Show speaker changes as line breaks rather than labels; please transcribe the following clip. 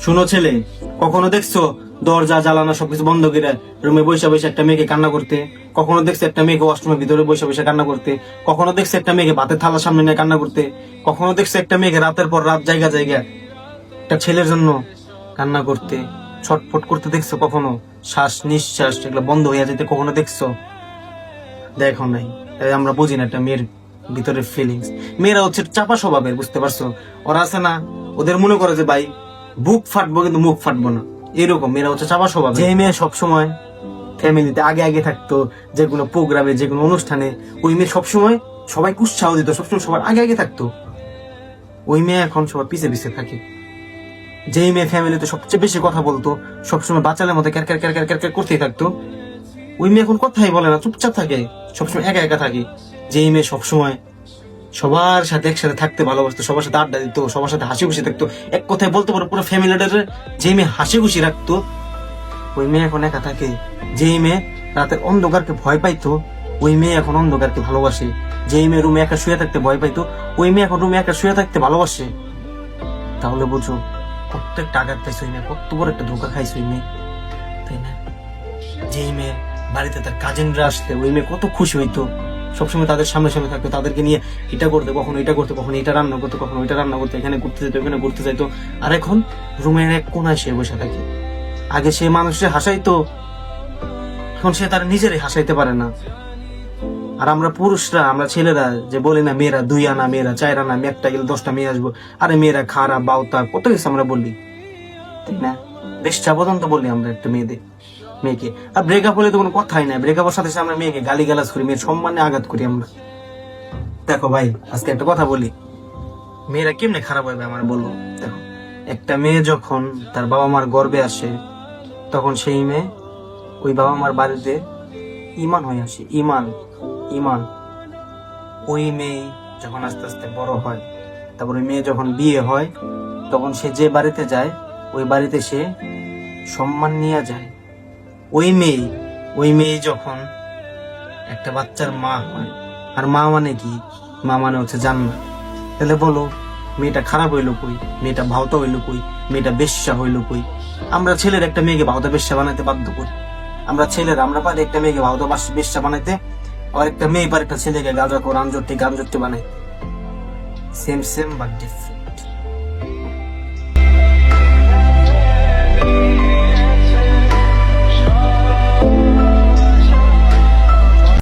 শুনো ছেলে, কখনো দেখছো দরজা জ্বালানো সবকিছু বন্ধ করে রুমে বসে বসে একটা মেয়েকে কান্না করতে? কখনো দেখছো একটা মেয়েকে ওয়াশরুমের ভিতরে বসে বসে কান্না করতে? কখনো দেখছো একটা মেয়েকে ভাতের থালার সামনে নিয়ে কান্না করতে? কখনো দেখছো একটা মেয়েকে রাতের পর রাত জায়গা জায়গা একটা ছেলের জন্য কান্না করতে, ছটফট করতে দেখছো? কখনো শ্বাস নিঃশ্বাস এগুলো বন্ধ হয়ে যেতে কখনো দেখছো? দেখো নাই, তাই আমরা বুঝি না একটা মেয়ের ভিতরের ফিলিংস। মেয়েরা হচ্ছে চাপা স্বভাবের, বুঝতে পারছো? ওরা আছে না, ওদের মনে করে যে ভাই বুক ফাটবো কিন্তু মুখ ফাটবো না, এরকম মেয়েরা হচ্ছে চাপা স্বভাব। যে মেয়ে সবসময় ফ্যামিলিতে আগে আগে থাকতো, যে কোনো প্রোগ্রামে যে কোনো অনুষ্ঠানে, ওই মেয়ে সবসময় সবাইকে উৎসাহ দিত, সবসময় সবার আগে আগে থাকতো। ওই মেয়ে এখন সবার পিছে পিছে থাকে। যেই মেয়ে ফ্যামিলিতে সবচেয়ে বেশি কথা বলতো, সবসময় বাচ্চাদের মধ্যে car car car car car car করতেই থাকতো, ওই মেয়ে এখন কথাই বলে না, চুপচাপ থাকে, সবসময় একা একা থাকে। যেই মেয়ে সবসময় সবার সাথে একসাথে থাকতে ভালোবাসতো, সবার সাথে আড্ডা দিত, সবার সাথে হাসি খুশি থাকতো, এক কথায় বলতে পারো পুরো ফ্যামিলিটারে যে মেয়ে হাসি খুশি রাখতো, ওই মেয়ে এখন একা থাকে। যেই মেয়ে রাতের অন্ধকারকে ভয় পাইতো, ওই মেয়ে এখন অন্ধকারকে ভালোবাসে। যেই মেয়ে রুমে একা শুয়ে থাকতে ভয় পাইতো, ওই মেয়ে এখন রুমে একা শুয়ে থাকতে ভালোবাসে। তাহলে বুঝো প্রত্যেকটা আঘাত পাইছে ওই মেয়ে, কত বড় একটা ধোকা খাইছে ওই মেয়ে, তাই না? যেই মেয়ে বাড়িতে তার কাজিনরা আসতে, ওই মেয়ে কত খুশি হইতো, সবসময় তাদের সামনে সামনে থাকতো, তাদেরকে নিয়ে এটা করতে, কখনো এটা করতে, কখনো এটা রান্না করতো, কখনো ওইটা রান্না করতো, এখানে ঘুরতে যেত, ওখানে ঘুরতে যাইতো। আর এখন রুমের এক কোনায় সে বসে থাকে। আগে সে মানুষের হাসাইতো, এখন সে তার নিজেরই হাসাইতে পারে না। আর আমরা পুরুষরা, আমরা ছেলেরা যে বলি না মেয়েরা 2 আনা, মেয়েরা 4 আনা, আমি একটা গেলে 10টা মেয়ে আসবো, আরে মেয়েরা খারাপ বাউতা কত কিছু আমরা বলি, তাই না? বেশটা পর্যন্ত বলি আমরা একটা মেয়েকে। আর ব্রেকআপ হলে তো কোনো কথাই নাই, ব্রেকআপের সাথে সাথে আমরা মেয়েকে গালি গালাজ করি, মেয়ের সম্মানে আঘাত করি আমরা। দেখো ভাই, আজকে একটা কথা বলি, মেয়েরা কেমনে খারাপ হবে আমার বলবো। দেখো, একটা মেয়ে যখন তার বাবা মার গর্ভে আসে, তখন সেই মেয়ে ওই বাবা মার বাড়িতে ইমান হয়ে আসে, ইমান ইমান। ওই মেয়ে যখন আস্তে আস্তে বড় হয়, তারপর ওই মেয়ে যখন বিয়ে হয়, তখন সে যে বাড়িতে যায়, ওই বাড়িতে সে সম্মান নিয়ে যায়। ওই মেয়ে যখন একটা বাচ্চার মা হয়, আর মা মানে কি? মা মানে হচ্ছে জান্নাত। তাহলে বলো, মেয়েটা খারাপ হইলো কই? মেয়েটা ভাওতা হইলো কই? মেয়েটা বেশ্যা হইলো কই? আমরা ছেলের একটা মেয়েকে ভাওতা বেশ্যা বানাইতে বাধ্য করি। আমরা পারি একটা মেয়েকে ভাওতা বেশ্যা বানাইতে, আবার একটা মেয়ে পারে একটা ছেলেকে গাঁজা করে গাঞ্জটি বানাই। Same same but different.